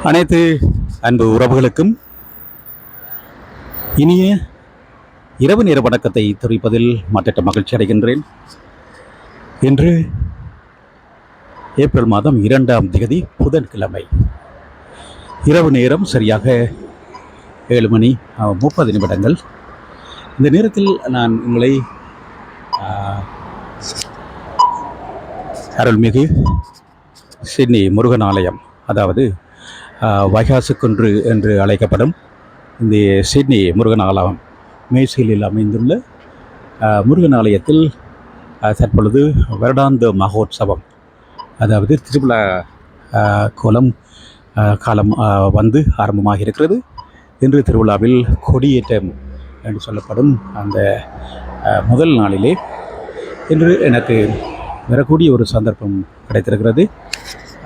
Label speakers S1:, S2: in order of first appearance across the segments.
S1: அனைத்து அன்பு உறவுகளுக்கும் இனிய இரவு நேர வணக்கத்தை தெரிவிப்பதில் மற்ற மகிழ்ச்சி அடைகின்றேன். இன்று ஏப்ரல் மாதம் 2ஆம் தேதி புதன்கிழமை இரவு நேரம் சரியாக 7 மணி 30 நிமிடங்கள். இந்த நேரத்தில் நான் உங்களை அருள்மிகு சிட்னி முருகன் ஆலயம், அதாவது வைகாசுக்குன்று என்று அழைக்கப்படும் இந்த சிட்னி முருகன் ஆலயம் மேசையில் அமைந்துள்ள முருகன் ஆலயத்தில் தற்பொழுது வருடாந்த மகோத்சவம், அதாவது திருவிழா கோலம் காலம் வந்து ஆரம்பமாக இருக்கிறது. இன்று திருவிழாவில் கொடியேற்றம் என்று சொல்லப்படும் அந்த முதல் நாளிலே இன்று எனக்கு வரக்கூடிய ஒரு சந்தர்ப்பம் கிடைத்திருக்கிறது.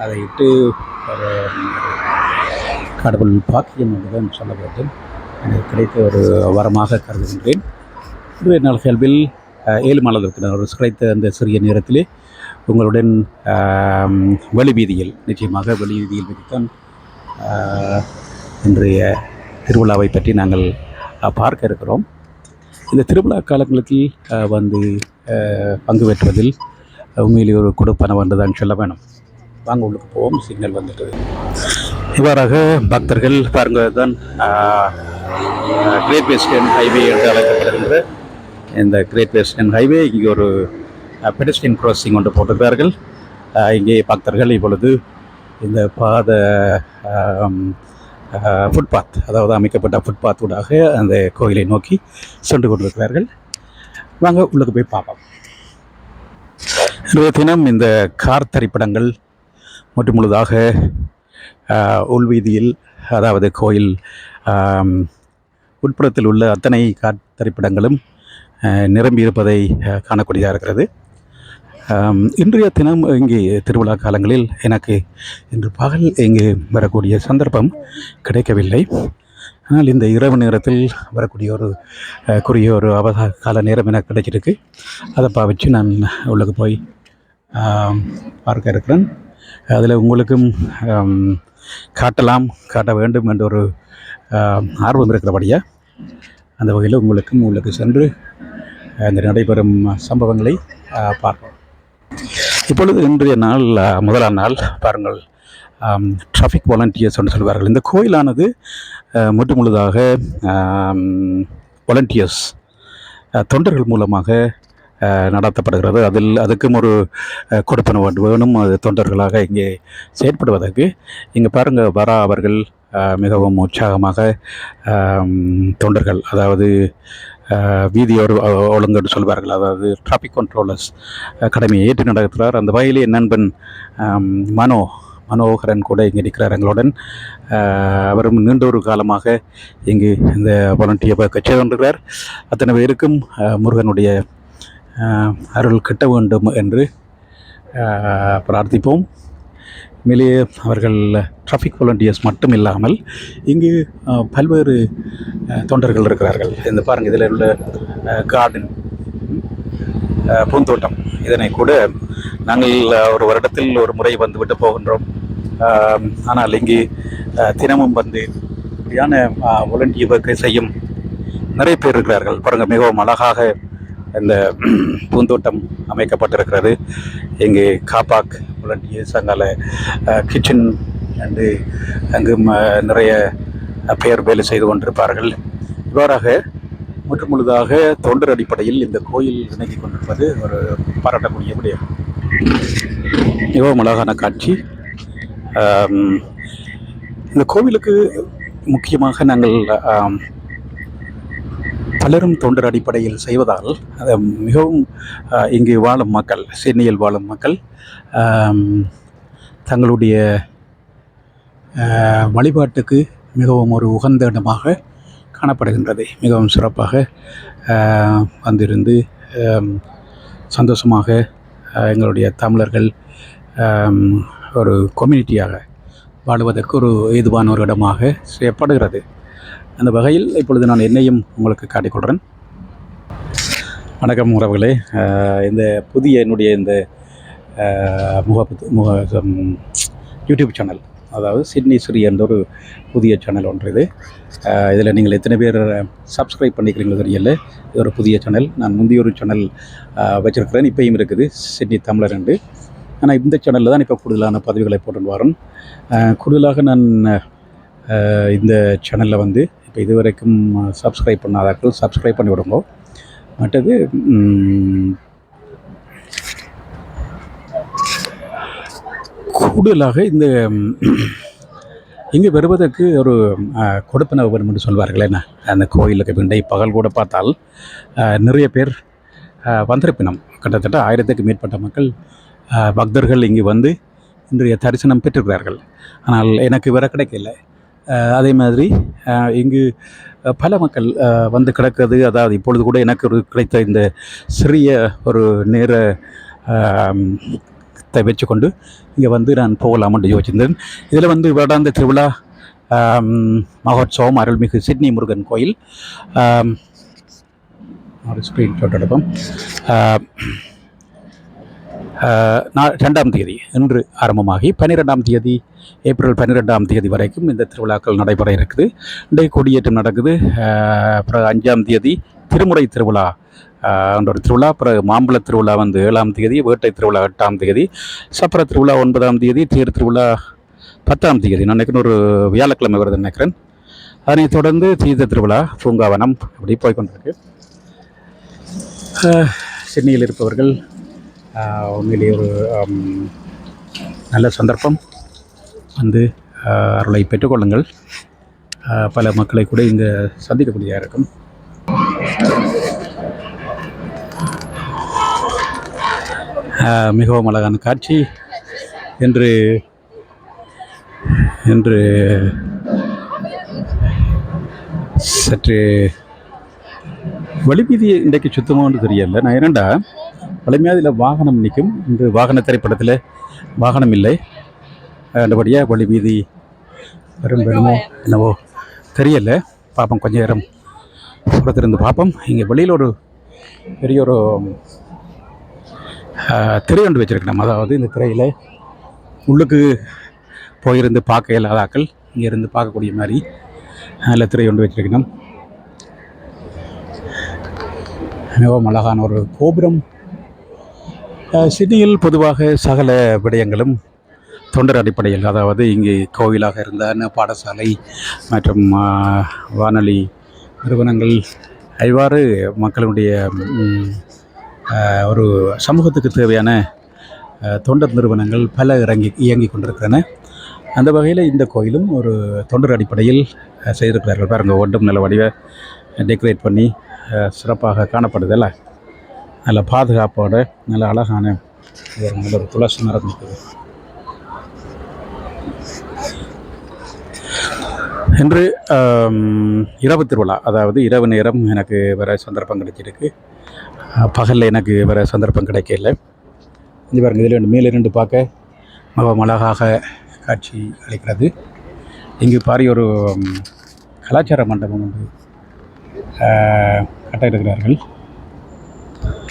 S1: அதையிட்டு கடவுள் பாக்கியம் என்றுதான் சொல்ல வேண்டும். எனக்கு கிடைத்த ஒரு வரமாக கருதுகின்றேன். இன்றைய நாள் கேள்வியில் 7 மாதத்திற்கு ஒரு கிடைத்த அந்த சிறிய நேரத்திலே உங்களுடன் வெளி வீதியில், நிச்சயமாக வெளி வீதியில் வைத்துத்தான் இன்றைய திருவிழாவை பற்றி நாங்கள் பார்க்க இருக்கிறோம். இந்த திருவிழா காலங்களில் வந்து பங்கு பெற்றுவதில் உண்மையிலே ஒரு கொடுப்பனவு என்று தான் சொல்ல வேணும். வாங்க உள்ளுக்கு போவோம். சிக்னல் வந்துட்டு இவ்வாறாக பக்தர்கள் பாருங்க தான் கிரேட் வெஸ்டர்ன் ஹைவே என்று அழைக்கப்படுகின்ற இந்த கிரேட் வெஸ்டர்ன் ஹைவே இங்கே ஒரு பெடஸ்ட்ரியன் கிராசிங் ஒன்று போட்டிருக்கிறார்கள். இங்கே பக்தர்கள் இப்பொழுது இந்த ஃபுட்பாத், அதாவது அமைக்கப்பட்ட ஃபுட்பாத் ஊடாக அந்த கோயிலை நோக்கி சென்று கொண்டிருக்கிறார்கள். வாங்க உள்ளுக்கு போய் பார்ப்போம். இன்றைய தினம் இந்த கார் திரைப்படங்கள் மற்றும் முழுதாக உள்வீதியில், அதாவது கோயில் உட்புறத்தில் உள்ள அத்தனை கார் திரைப்படங்களும் நிரம்பி இருப்பதை காணக்கூடியதாக இருக்கிறது. இன்றைய தினம் இங்கே திருவிழா காலங்களில் எனக்கு இன்று பகல் இங்கு வரக்கூடிய சந்தர்ப்பம் கிடைக்கவில்லை. ஆனால் இந்த இரவு நேரத்தில் வரக்கூடிய ஒரு குறுகிய ஒரு கால நேரம் எனக்கு கிடைச்சிருக்கு. அதை பாவிச்சு நான் உள்ளுக்கு போய் பார்க்க இருக்கிறேன். அதில் உங்களுக்கும் காட்ட வேண்டும் என்ற ஒரு ஆர்வம் இருக்கிறபடியாக அந்த வகையில் உங்களுக்கு சென்று இந்த நடைபெறும் சம்பவங்களை பார்ப்போம். இப்பொழுது இன்றைய நாள் முதலாம் நாள் பாருங்கள், டிராஃபிக் வாலண்டியர்ஸ் என்று சொல்வார்கள். இந்த கோயிலானது முற்று முழுதாக வாலண்டியர்ஸ், தொண்டர்கள் மூலமாக நடத்தப்படுகிறது. அதுக்கும் ஒரு கொடுப்பனவு வேணும். அது தொண்டர்களாக இங்கே செயற்படுவதற்கு இங்கே பாருங்கள், வரா அவர்கள் மிகவும் உற்சாகமாக தொண்டர்கள், அதாவது வீதியோர் ஒழுங்கு சொல்வார்கள், அதாவது டிராஃபிக் கண்ட்ரோலர்ஸ் கடமையை ஏற்று நடத்துகிறார். அந்த வகையிலே என் நண்பன் மனோகரன் கூட இங்கே இருக்கிறார் எங்களுடன். அவரும் நீண்ட ஒரு காலமாக இங்கு இந்த வாலண்டியர் கட்சி கொண்டிருக்கிறார். அத்தனை பேருக்கும் முருகனுடைய அருள் கிட்ட வேண்டும் என்று பிரார்த்திப்போம். மேலேயே அவர்கள் டிராஃபிக் வாலண்டியர்ஸ் மட்டும் இல்லாமல் இங்கு பல்வேறு தொண்டர்கள் இருக்கிறார்கள். இந்த பாருங்கள், இதில் உள்ள கார்டன், பூந்தோட்டம், இதனை கூட நாங்கள் ஒரு வருடத்தில் ஒரு முறை வந்துவிட்டு போகின்றோம். ஆனால் இங்கு தினமும் வந்து இப்படியான வாலண்டியர் ஒர்க்கை செய்யும் நிறைய பேர் இருக்கிறார்கள். பாருங்கள், மிகவும் அழகாக இந்த பூந்தோட்டம் அமைக்கப்பட்டிருக்கிறது. இங்கே காப்பாக் வாலண்டியர்ஸ், அங்கால கிச்சன் அண்டு அங்கு நிறைய பேர் வேலை செய்து கொண்டிருப்பார்கள். இவ்வாறாக முழுதாக தொண்டர் அடிப்படையில் இந்த கோயில் இணங்கி கொண்டிருப்பது ஒரு பாராட்டக்கூடிய விடயம். மிகவும் அழகான காட்சி. இந்த கோவிலுக்கு முக்கியமாக நாங்கள் பலரும் தொண்டர் அடிப்படையில் செய்வதால் அது மிகவும் இங்கு வாழும் மக்கள், சிட்னியில் வாழும் மக்கள் தங்களுடைய வழிபாட்டுக்கு மிகவும் ஒரு உகந்த இடமாக காணப்படுகின்றது. மிகவும் சிறப்பாக வந்திருந்து சந்தோஷமாக எங்களுடைய தமிழர்கள் ஒரு கம்யூனிட்டியாக வாழுவதற்கு ஒரு ஏதுவான ஒரு இடமாக செய்யப்படுகிறது. அந்த வகையில் இப்பொழுது நான் என்னையும் உங்களுக்கு காட்டிக்கொள்கிறேன். வணக்கம் உறவுகளே. இந்த புதிய என்னுடைய இந்த யூடியூப் சேனல் அதாவது சிட்னி ஸ்ரீ என்ற ஒரு புதிய சேனல் ஒன்று இது. இதில் நீங்கள் எத்தனை பேர் சப்ஸ்கிரைப் பண்ணிக்கிறீங்களோ தெரியல. இது ஒரு புதிய சேனல். நான் முந்தைய ஒரு சேனல் வச்சுருக்கிறேன், இப்போயும் இருக்குது, சிட்னி தமிழர் என்று. ஆனால் இந்த சேனலில் தான் இப்போ கூடுதலான பதிவுகளை போட்டு வரேன். கூடுதலாக நான் இந்த சேனலில் வந்து இப்போ இதுவரைக்கும் சப்ஸ்கிரைப் பண்ணாதார்கள் சப்ஸ்கிரைப் பண்ணி விடுங்க. மற்றது கூடுதலாக இந்த இங்கே வருவதற்கு ஒரு கொடுப்பன வரும் என்று சொல்வார்கள். என்ன, அந்த கோயிலுக்கு பிண்டை பகல் கூட பார்த்தால் நிறைய பேர் வந்திருப்பினம். கிட்டத்தட்ட 1000க்கும் மேற்பட்ட மக்கள் பக்தர்கள் இங்கு வந்து இன்றைய தரிசனம் பெற்றிருக்கிறார்கள். ஆனால் எனக்கு வர கிடைக்கல. அதே மாதிரி இங்கு பல மக்கள் வந்து கிடக்கிறது. அதாவது இப்பொழுது கூட எனக்கு ஒரு கிடைத்த இந்த சிறிய ஒரு நேர வச்சுக்கொண்டு இங்கே வந்து நான் போகலாம்னு யோசிச்சிருந்தேன். இதில் வந்து வருடாந்த திருவிழா மகோத்சவம் அருள்மிகு சிட்னி முருகன் கோயில் ஒரு ஸ்க்ரீன்ஷாட் எடுப்போம். 2ஆம் தேதி இன்று ஆரம்பமாகி 12ஆம் தேதி ஏப்ரல் 12ஆம் தேதி வரைக்கும் இந்த திருவிழாக்கள் நடைபெற இருக்குது. இன்றைய கொடியேற்றம் நடக்குது. அப்புறம் 5ஆம் தேதி திருமுறை திருவிழா என்ற ஒரு திருவிழா. அப்புறம் மாம்பழ திருவிழா வந்து 7ஆம் தேதி, வேட்டை திருவிழா 8ஆம் தேதி, சப்பர திருவிழா 9ஆம் தேதி, தேர் திருவிழா 10ஆம் தேதி. நான் நினைக்கிறேன் ஒரு வியாழக்கிழமை வருதுன்னு நினைக்கிறேன். அதனைத் தொடர்ந்து தீர்த்த திருவிழா, பூங்காவனம் அப்படி போய்கொண்டிருக்கு. சிட்னியில் இருப்பவர்கள் உண்மையிலேயே ஒரு நல்ல சந்தர்ப்பம், வந்து அருளை பெற்றுக்கொள்ளுங்கள். பல மக்களை கூட இங்கே சந்திக்கக்கூடியதாக இருக்கும். மிகவும் அழகான காட்சி. என்று என்று சற்று வழிவீதி இன்றைக்கு சுத்தமானு தெரியல. நான் என்னண்டா வலிமையாக இதில் வாகனம் நிற்கும். இன்று வாகன திரைப்படத்தில் வாகனம் இல்லை, அந்தபடியாக வழிவீதி வரும் வேணுமோ என்னவோ தெரியல. பார்ப்போம், கொஞ்சம் நேரம் சுரத்திலிருந்து பார்ப்போம். இங்கே வெளியில் ஒரு பெரிய ஒரு திரை ஒன்று வச்சுருக்கணும். அதாவது இந்த திரையில் உள்ளுக்கு போயிருந்து பார்க்க இல்லாதாக்கள் இங்கேருந்து பார்க்கக்கூடிய மாதிரி நல்ல திரை ஒன்று வச்சுருக்கணும். மிகவும் அழகான ஒரு கோபுரம். சிட்னியில் பொதுவாக சகல விடயங்களும் தொண்டர் அடிப்படையில், அதாவது இங்கே கோவிலாக இருந்த பாடசாலை மற்றும் வானொலி நிறுவனங்கள், இவ்வாறு மக்களுடைய ஒரு சமூகத்துக்கு தேவையான தொண்டர் நிறுவனங்கள் பல இயங்கி கொண்டிருக்கின்றன. அந்த வகையில் இந்த கோயிலும் ஒரு தொண்டர் அடிப்படையில் செய்திருக்கிறார்கள். பாருங்கள், ஒன்றும் நல்ல வடிவ டெக்கரேட் பண்ணி சிறப்பாக காணப்படுதல்ல, நல்ல பாதுகாப்போட நல்ல அழகான நல்ல ஒரு துளசி மரம் இருக்குது. இன்று இரவு திருவிழா, அதாவது இரவு நேரம் எனக்கு வர சந்தர்ப்பம் கிடைச்சிருக்கு. பகலில் எனக்கு வர சந்தர்ப்பம் கிடைக்கல. இது பாருங்கள், இதில் மேலிருந்து பார்க்க மிகவும் அழகாக காட்சி அளிக்கிறது. இங்கு பாரிய ஒரு கலாச்சார மண்டபம் வந்து கட்ட இருக்கிறார்கள்.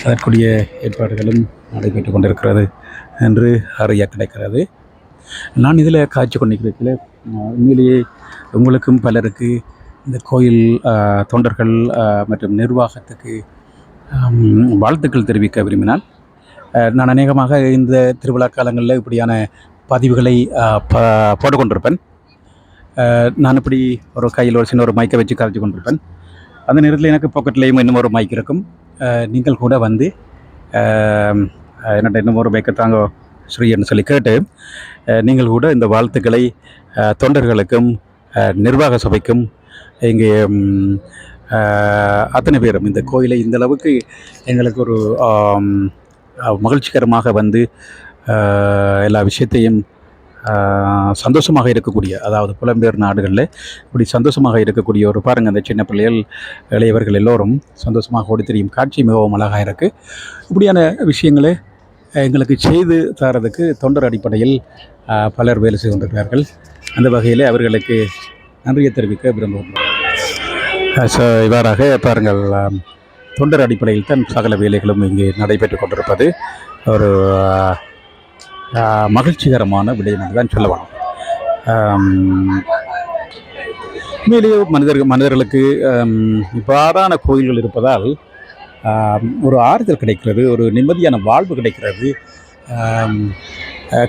S1: அதற்குரிய ஏற்பாடுகளும் நடைபெற்று கொண்டிருக்கிறது என்று அறிய கிடைக்கிறது. நான் இதில் காட்சி கொண்டிருக்கிறதுல உண்மையிலேயே உங்களுக்கும் பலருக்கு இந்த கோயில் தொண்டர்கள் மற்றும் நிர்வாகத்துக்கு வாழ்த்துக்கள் தெரிவிக்க விரும்பினால், நான் அநேகமாக இந்த திருவிழா காலங்களில் இப்படியான பதிவுகளை போட்டுக்கொண்டிருப்பேன். நான் இப்படி ஒரு கையில் ஒரு சின்ன ஒரு மைக்கை வச்சு கரைச்சி கொண்டிருப்பேன். அந்த நேரத்தில் எனக்கு பாக்கெட்லேயும் இன்னும் ஒரு மைக் இருக்கும். நீங்கள் கூட வந்து என்னட்ட இன்னும் ஒரு மைக்கை தாங்க ஸ்ரீன்னு சொல்லி கேட்டு நீங்கள் கூட இந்த வாழ்த்துக்களை தொண்டர்களுக்கும் நிர்வாக சபைக்கும் இங்கே அத்தனை பேரும் இந்த கோயிலை இந்த அளவுக்கு எங்களுக்கு ஒரு மகிழ்ச்சிகரமாக வந்து எல்லா விஷயத்தையும் சந்தோஷமாக இருக்கக்கூடிய, அதாவது புலம்பெயர் நாடுகளில் இப்படி சந்தோஷமாக இருக்கக்கூடிய ஒரு பாருங்கள், அந்த சின்ன பிள்ளைகள் இளையவர்கள் எல்லோரும் சந்தோஷமாக ஓடி தெரியும் காட்சி மிகவும் அழகாக இருக்குது. இப்படியான விஷயங்களை எங்களுக்கு செய்து தரதுக்கு தொண்டர் அடிப்படையில் பலர் வேலை செய்து கொண்டிருக்கிறார்கள். அந்த வகையில் அவர்களுக்கு நன்றியை தெரிவிக்க விரும்புகிறோம். இவ்வாறாக பாருங்கள், தொண்டர் அடிப்படையில் தான் சகல வேலைகளும் இங்கே நடைபெற்று கொண்டிருப்பது ஒரு மகிழ்ச்சிகரமான விடயம் என்று தான் சொல்ல வேணும். ஆம், உண்மையிலேயே மனிதர்களுக்கு இவ்வாறான கோயில்கள் இருப்பதால் ஒரு ஆறுதல் கிடைக்கிறது, ஒரு நிம்மதியான வாழ்வு கிடைக்கிறது. ஆம்,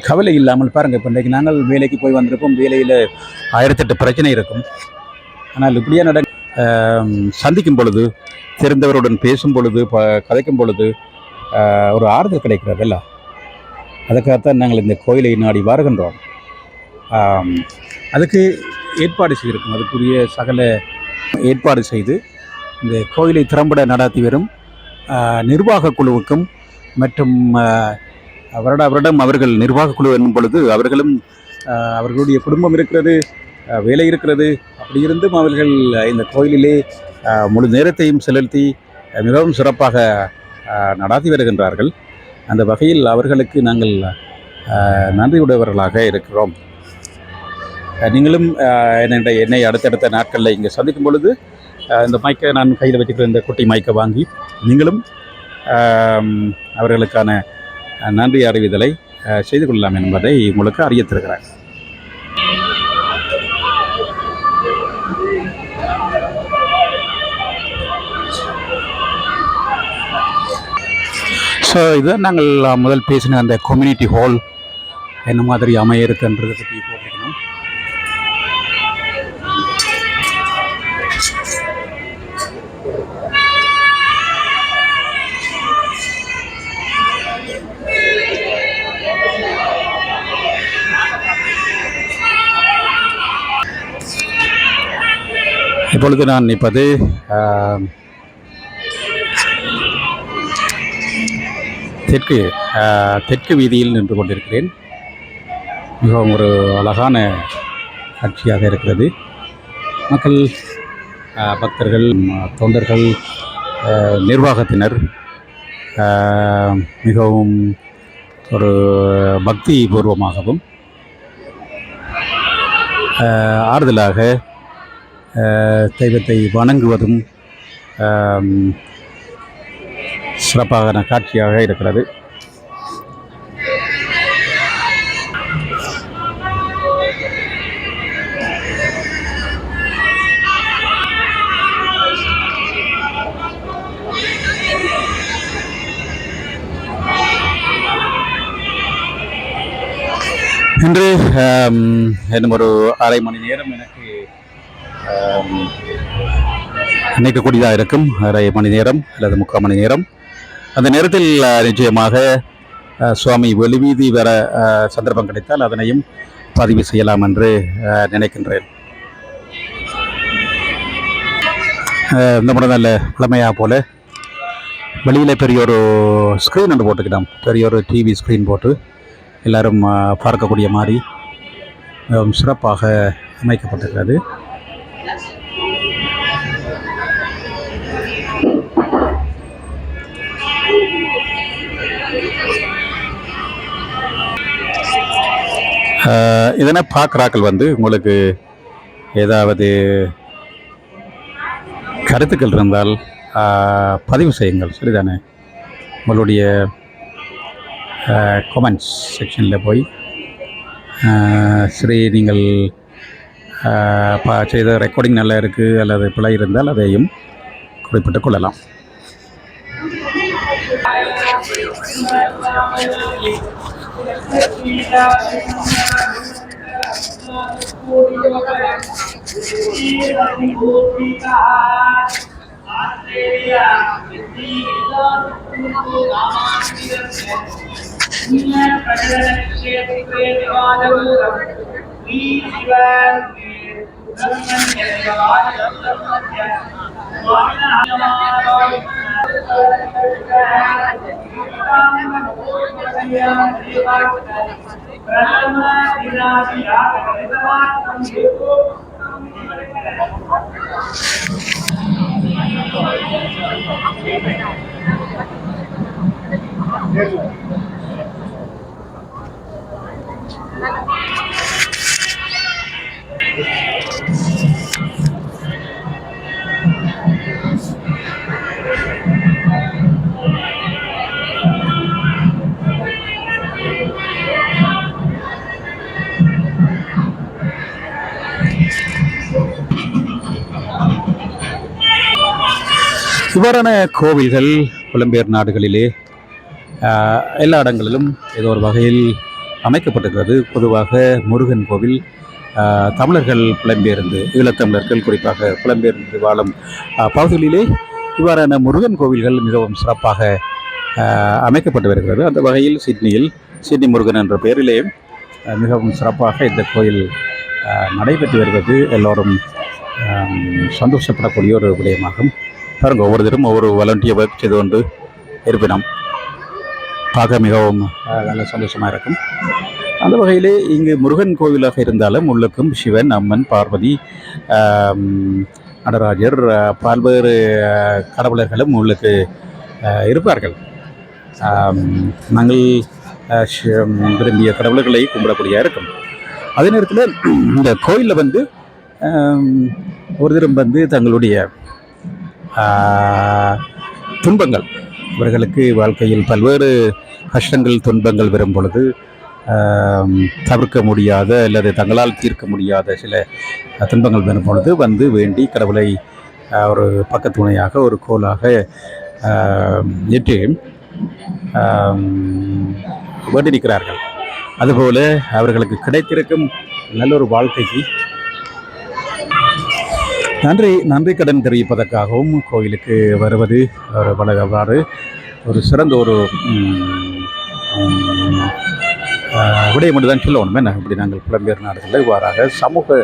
S1: கவலை இல்லாமல் பாருங்கள், இப்போ இன்றைக்கு நாங்கள் வேலைக்கு போய் வந்திருப்போம், வேலையில் 1008 பிரச்சனை இருக்கும். ஆனால் இப்படியே சந்திக்கும் பொழுது, தெரிந்தவருடன் பேசும் பொழுது, கதைக்கும் பொழுது ஒரு ஆறுதல் கிடைக்கிறது இல்லை. அதுக்காகத்தான் நாங்கள் இந்த கோயிலை நாடி வருகின்றோம். அதுக்கு ஏற்பாடு செய்திருக்கும், அதுக்குரிய சகல ஏற்பாடு செய்து இந்த கோயிலை திறம்பட நடத்தி வரும் நிர்வாக குழுவுக்கும் மற்றும் வருடம் அவர்கள் நிர்வாக குழு என்னும் பொழுது அவர்களும் அவர்களுடைய குடும்பம் இருக்கிறது, வேலை இருக்கிறது. அப்படி இருந்தும் அவர்கள் இந்த கோயிலிலே முழு நேரத்தையும் செலுத்தி மிகவும் சிறப்பாக நடாத்தி வருகின்றார்கள். அந்த வகையில் அவர்களுக்கு நாங்கள் நன்றியுடையவர்களாக இருக்கிறோம். நீங்களும் என்னை அடுத்தடுத்த நாட்களில் இங்கே சந்திக்கும் பொழுது இந்த மைக்கை நான் கையில் வச்சுக்கிற இந்த குட்டி மைக்கை வாங்கி நீங்களும் அவர்களுக்கான நன்றி அறிவிதலை செய்து கொள்ளலாம் என்பதை உங்களுக்கு அறிவித்திருக்கிறேன். ஸோ இதுதான் நாங்கள் முதல் பேசின அந்த கம்யூனிட்டி ஹால் என்ன மாதிரி அமைய இருக்குன்றதை பற்றி போட்டிருக்கணும். இப்பொழுது நான் நிற்பது தெற்கு வீதியில் நின்று கொண்டிருக்கிறேன். மிகவும் ஒரு அழகான காட்சியாக இருக்கிறது. மக்கள், பக்தர்கள், தொண்டர்கள், நிர்வாகத்தினர் மிகவும் ஒரு பக்தி பூர்வமாகவும் ஆறுதலாக தெய்வத்தை வணங்குவதும் சிறப்பான காட்சியாக இருக்கிறது. இன்று இன்னும் ஒரு அரை மணி நேரம் எனக்கு நினைக்கக்கூடியதாக இருக்கும். அரை மணி நேரம் அல்லது 3/4 மணி நேரம். அந்த நேரத்தில் நிச்சயமாக சுவாமி வெளிவீதி வர சந்தர்ப்பம் கிடைத்தால் அதனையும் பதிவு செய்யலாம் என்று நினைக்கின்றேன். இந்த முறை நல்ல பழமையாக போல வெளியில் பெரிய ஒரு ஸ்க்ரீன் ஒன்று போட்டுக்கிட்டோம். பெரிய ஒரு டிவி ஸ்க்ரீன் போட்டு எல்லோரும் பார்க்கக்கூடிய மாதிரி சிறப்பாக அமைக்கப்பட்டிருக்கிறது. இதனை பார்க்குறாக்கள் உங்களுக்கு ஏதாவது கருத்துக்கள் இருந்தால் பதிவு செய்யுங்கள், சரிதானே? உங்களுடைய கமெண்ட்ஸ் செக்ஷனில் போய் சரி நீங்கள் செய்த ரெக்கார்டிங் நல்லா இருக்குது அல்லது பிழை இருந்தால் அதையும் குறிப்பிட்டுக் கொள்ளலாம். இவ்வாறான கோவில்கள் புலம்பெயர் நாடுகளிலே எல்லா இடங்களிலும் ஏதோ ஒரு வகையில் அமைக்கப்பட்டிருக்கிறது. பொதுவாக முருகன் கோவில் தமிழர்கள் புலம்பெயர்ந்து ஈழத்தமிழர்கள் குறிப்பாக புலம்பெயர்ந்து வாழும் பகுதிகளிலே இவ்வாறான முருகன் கோவில்கள் மிகவும் சிறப்பாக அமைக்கப்பட்டு வருகிறது. அந்த வகையில் சிட்னியில் சிட்னி முருகன் என்ற பெயரிலே மிகவும் சிறப்பாக இந்த கோயில் நடைபெற்று வருவது எல்லோரும் சந்தோஷப்படக்கூடிய ஒரு விடயமாகும். பாருங்கள், ஒவ்வொருத்தரும் ஒவ்வொரு வாலண்டியர் ஒர்க் செய்து கொண்டு இருப்பினோம் பார்க்க மிகவும் நல்ல சந்தோஷமாக இருக்கும். அந்த வகையிலே இங்கு முருகன் கோவிலாக இருந்தாலும் உள்ளுக்கும் சிவன், அம்மன், பார்வதி, நடராஜர், பல்வேறு கடவுளர்களும் உள்ளுக்கு இருப்பார்கள். நாங்கள் விரும்பிய கடவுள்களை கும்பிடக்கூடிய இருக்கும். அதே நேரத்தில் இந்த கோயிலில் வந்து ஒரு தினம் வந்து தங்களுடைய துன்பங்கள், இவர்களுக்கு வாழ்க்கையில் பல்வேறு கஷ்டங்கள் துன்பங்கள் வரும் பொழுது தவிர்க்க முடியாத அல்லது தங்களால் தீர்க்க முடியாத சில துன்பங்கள் வரும் பொழுது வந்து வேண்டி கடவுளை ஒரு பக்கத்துணையாக ஒரு கோலாக ஏற்று வேண்டியிருக்கிறார்கள். அதுபோல அவர்களுக்கு கிடைத்திருக்கும் நல்ல ஒரு வாழ்க்கைக்கு நன்றி கடன் தெரிவிப்பதற்காகவும் கோயிலுக்கு வருவது ஒரு வளவாறு ஒரு சிறந்த ஒரு விடயம் என்று தான் சொல்லணும். என்ன இப்படி நாங்கள் புலம்பெயர் நாடுகளில் இவ்வாறாக சமூக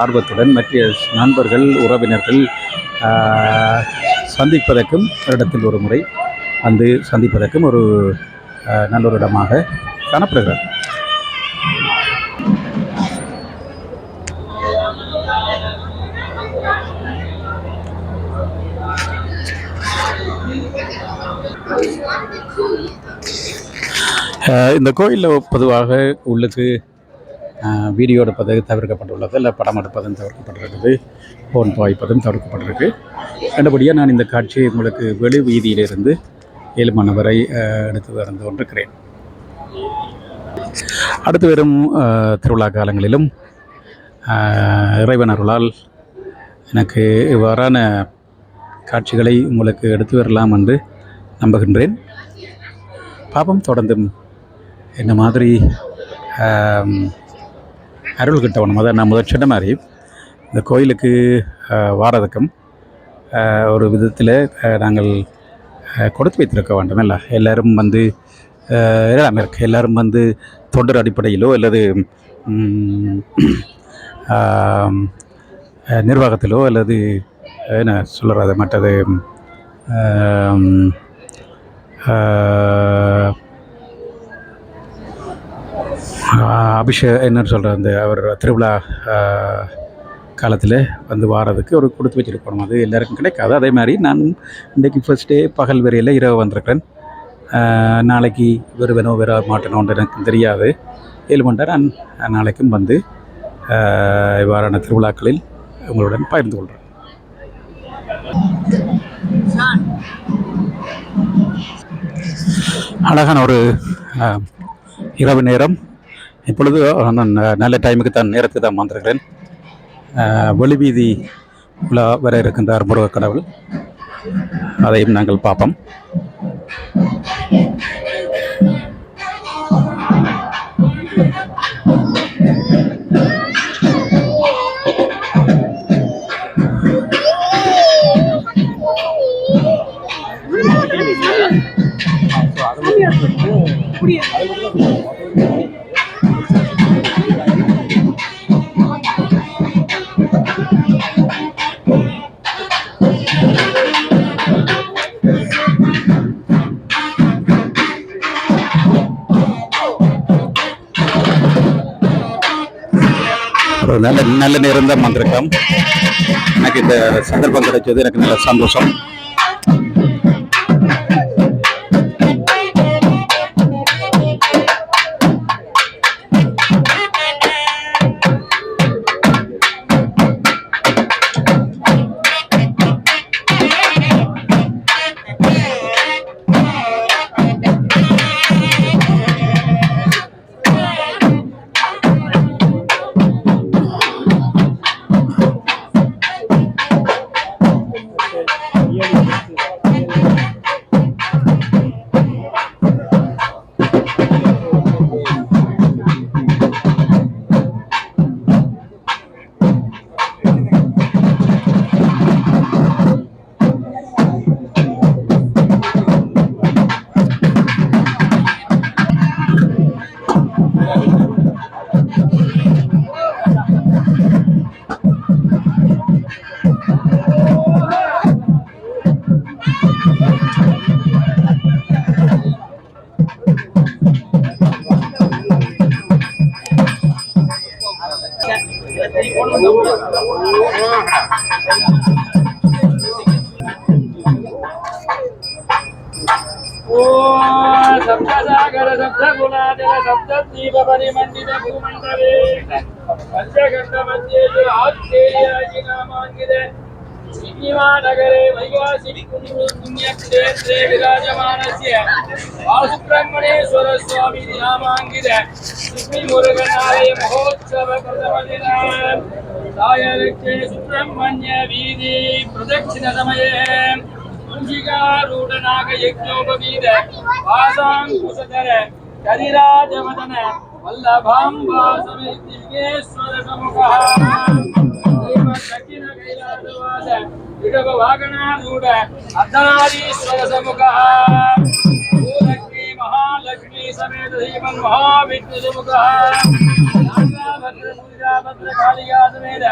S1: ஆர்வத்துடன் மற்ற நண்பர்கள் உறவினர்கள் சந்திப்பதற்கும் இடத்தில் ஒரு முறை வந்து சந்திப்பதற்கும் ஒரு நல்ல ஒரு இடமாக காணப்படுகிறது. இந்த கோயிலில் பொதுவாக உள்ளுக்கு வீடியோ எடுப்பது தவிர்க்கப்பட்டுள்ளது, இல்லை படம் எடுப்பதும் தவிர்க்கப்பட்டிருக்குது, ஃபோன் பாய்ப்பதும் தவிர்க்கப்பட்டிருக்கு. கண்டபடியாக நான் இந்த காட்சியை உங்களுக்கு வெளி வீதியிலிருந்து 7 மணி வரை எடுத்து வந்து கொண்டிருக்கிறேன். அடுத்து வரும் திருவிழா காலங்களிலும் இறைவன் அருளால் எனக்கு இவ்வாறான காட்சிகளை உங்களுக்கு எடுத்து வரலாம் என்று நம்புகின்றேன். பாபம் தொடர்ந்தும் இந்த மாதிரி அருள் கிட்டவனும், அதான் நான் முதல் சொன்ன மாதிரி இந்த கோயிலுக்கு வாரதுக்கும் ஒரு விதத்தில் நாங்கள் கொடுத்து வைத்திருக்க வேண்டும். இல்லை எல்லோரும் வந்து எல்லாமே இருக்குது. எல்லோரும் வந்து தொண்டர் அடிப்படையிலோ அல்லது நிர்வாகத்திலோ அல்லது என்ன சொல்கிறது மற்றது என்னன்னு சொல்கிறது அந்த அவர் திருவிழா காலத்தில் வந்து வாரதுக்கு ஒரு கொடுத்து வச்சுருக்கணும். அது எல்லாருக்கும் கிடைக்காது. அதே மாதிரி நான் இன்றைக்கி ஃபர்ஸ்ட் டே பகல் வரையில் இரவு வந்திருக்கிறேன். நாளைக்கு வருவேனோ வர மாட்டேனோன்னு எனக்கு தெரியாது. 7 மணி நேரம் நான் நாளைக்கும் வந்து இவ்வாறான திருவிழாக்களில் உங்களுடன் பகிர்ந்து கொள்கிறேன். அழகான ஒரு இரவு நேரம். இப்பொழுது நான் நல்ல டைமுக்கு தான் நேரத்துக்கு தான் வந்திருக்கிறேன். வெளிவீதி உலா வர இருக்கின்றார் முருக கடவுள், அதையும் நாங்கள் பார்ப்போம். நல்ல நேரம் தான் வந்திருக்கோம். எனக்கு இந்த சந்தர்ப்பம் கிடைச்சது எனக்கு நல்ல சந்தோஷம்.
S2: सप्तसागर सप्तगुणाजल सप्तद्वीप परिमण्डित भूमण्डले पञ्चखण्डमध्ये आस्ट्रेलियाजिनामाङ्किते सिद्धिमानगरे वैवासिकपुण्यक्षेत्रे विराजमानस्य बालसुब्रह्मण्येश्वर स्वामी नामाङ्कित सिद्धिमुरुगनालय महोत्सव प्रथमदिने सायलक्ष्मी सुब्रह्मण्य वीधि प्रदक्षिणसमये मूषिकारूढनाग यज्ञोपवीत वासाङ्कुशधर करिराजवदन वल्लभाम्बा समेत विघ्नेश्वर प्रमुखः दक्षिण कैलासवास विडभ वागणारूढ अर्धनारीश्वर समुखः भूलक्ष्मी महालक्ष्मी समेत श्रीमन् महाविष्णु समुखः नागाभद्र सूर्याभद्र कालिका समेत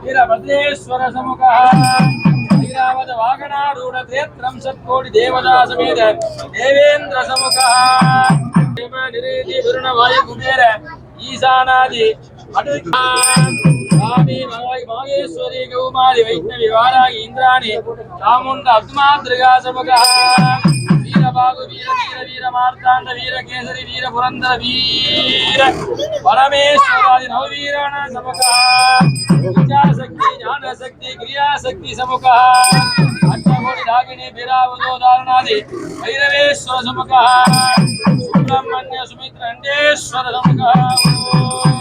S2: वीरभद्रेश्वर समुखः ीरावत वागणारूढ़ क्षेत्रं सत्कोटि देवता समेत देवेन्द्र समुखः निरेति वरुण वायु कुबेर ईशानादि स्वामी मागेश्वरी कौमारी वैष्णवी वाराही इंद्राणी चामुंड अब्दुमातृगा समुखः वीरबाहु वीर वीर वीर मार्तांड वीर केसरी वीर पुरंदर वीर परमेश्वरादि नववीरण समुखः विचार शक्ति ज्ञान शक्ति क्रिया शक्ति समुखः अष्टकोटि नागिनी वीरावतोदारणादि भैरवेश्वर समुखः सुब्रह्मण्य सुमित्र अंडेश्वर समुखः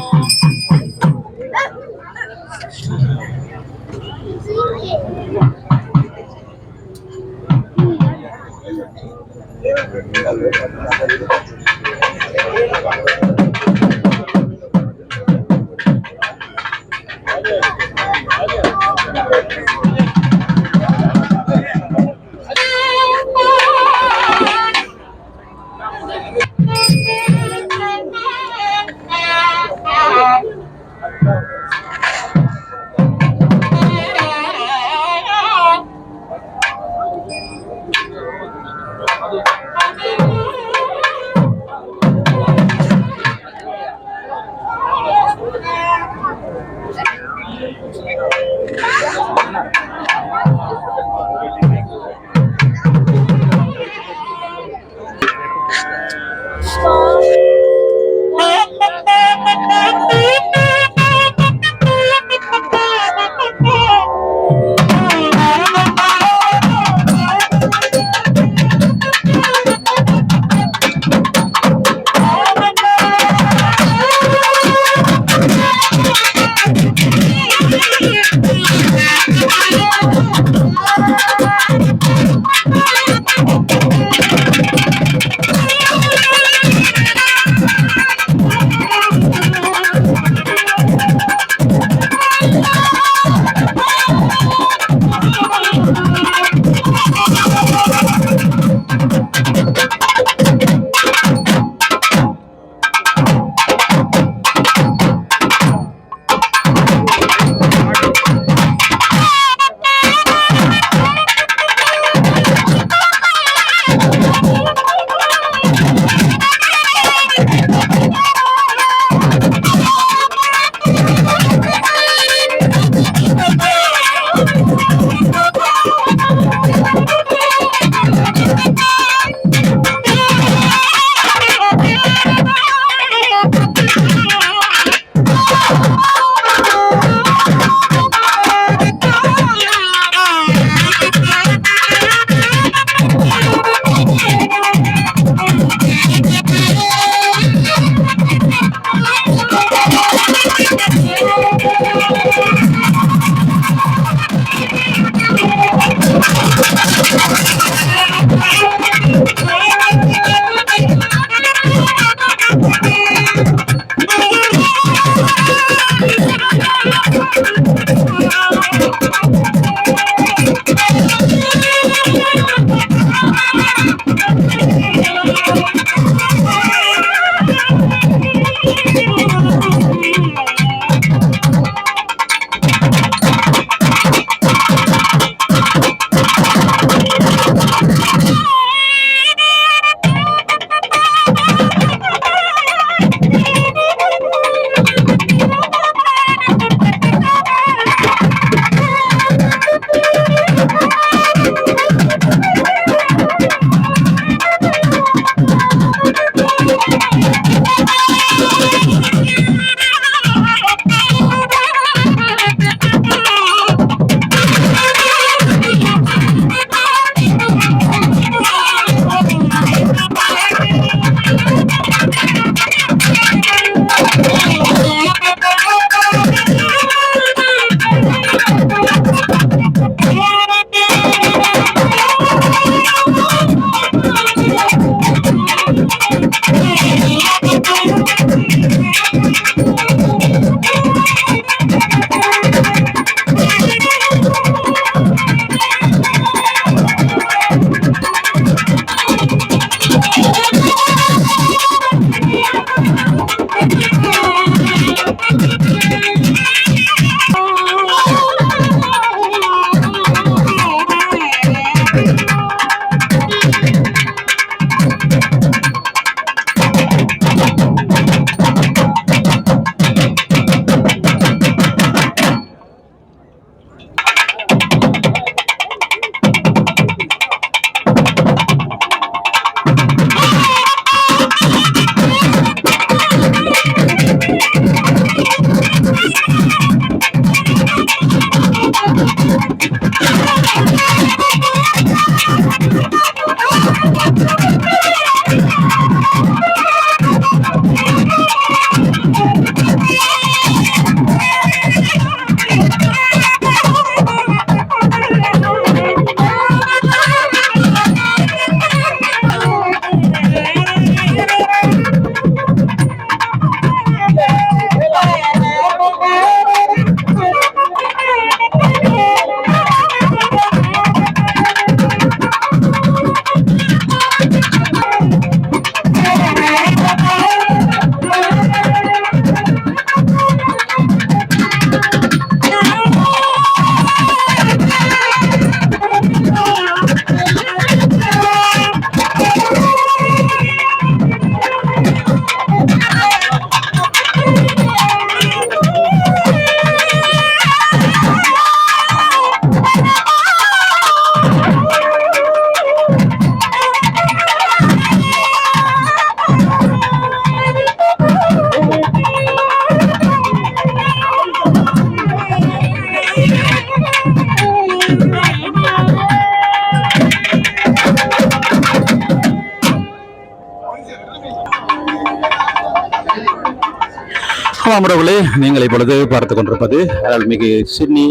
S1: வணக்கம் உறவுகளே, நீங்கள் இப்பொழுது பார்த்து கொண்டிருப்பது அருள்மிகு சிட்னி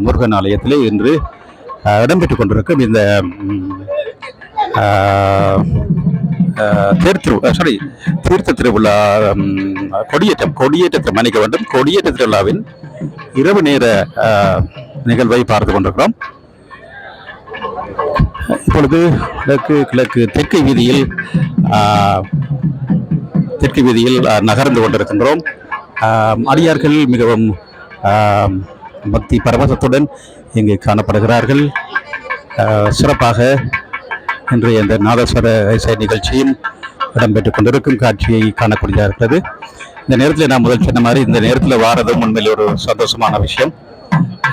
S1: முருகன் ஆலயத்திலே இன்று இடம்பெற்றுக் கொண்டிருக்கும் இந்த தீர்த்த திருவிழா, கொடியேற்ற மன்னிக்க வேண்டும், கொடியேற்ற திருவிழாவின் இரவு நேர நிகழ்வை பார்த்து கொண்டிருக்கிறோம். இப்பொழுது கிழக்கு தெற்கு வீதியில் நகர்ந்து கொண்டிருக்கின்றோம். அடியார்கள் மிகவும் பக்தி பரவசத்துடன் இங்கு காணப்படுகிறார்கள். சிறப்பாக இன்றைய இந்த நாதஸ்வர இசை நிகழ்ச்சியும் இடம்பெற்றுக் கொண்டிருக்கும் காட்சியை காணக்கூடியதாக இருக்கிறது. இந்த நேரத்தில் நான் முதல் சொன்ன மாதிரி இந்த நேரத்தில் வாரதும் உண்மையில் ஒரு சந்தோஷமான விஷயம்.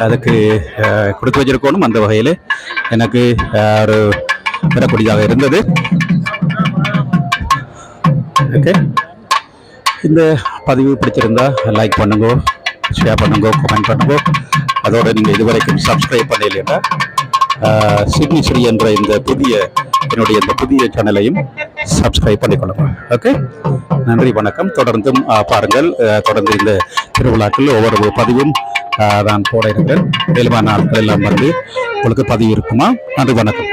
S1: அதுக்கு கொடுத்து வச்சிருக்கணும். அந்த வகையில் எனக்கு ஒரு பெறக்கூடியதாக இருந்தது. ஓகே, இந்த பதிவு பிடிச்சிருந்தா லைக் பண்ணுங்க, ஷேர் பண்ணுங்க, கமெண்ட் பண்ணுங்க. அதோட நீங்கள் இதுவரைக்கும் சப்ஸ்கிரைப் பண்ணலைன்னா சிட்னி ஸ்ரீ என்ற என்னுடைய இந்த புதிய சேனலையும் சப்ஸ்கிரைப் பண்ணிக்கொள்ளுங்க. ஓகே, நன்றி, வணக்கம். தொடர்ந்தும் பாருங்கள். தொடர்ந்து இந்த திருவிழாக்கள் ஒவ்வொரு பதிவும் நான் போட இருக்கிறேன். மேலுமான நாட்கள் எல்லாம் வந்து உங்களுக்கு பதிவு இருக்குமா? நன்றி, வணக்கம்.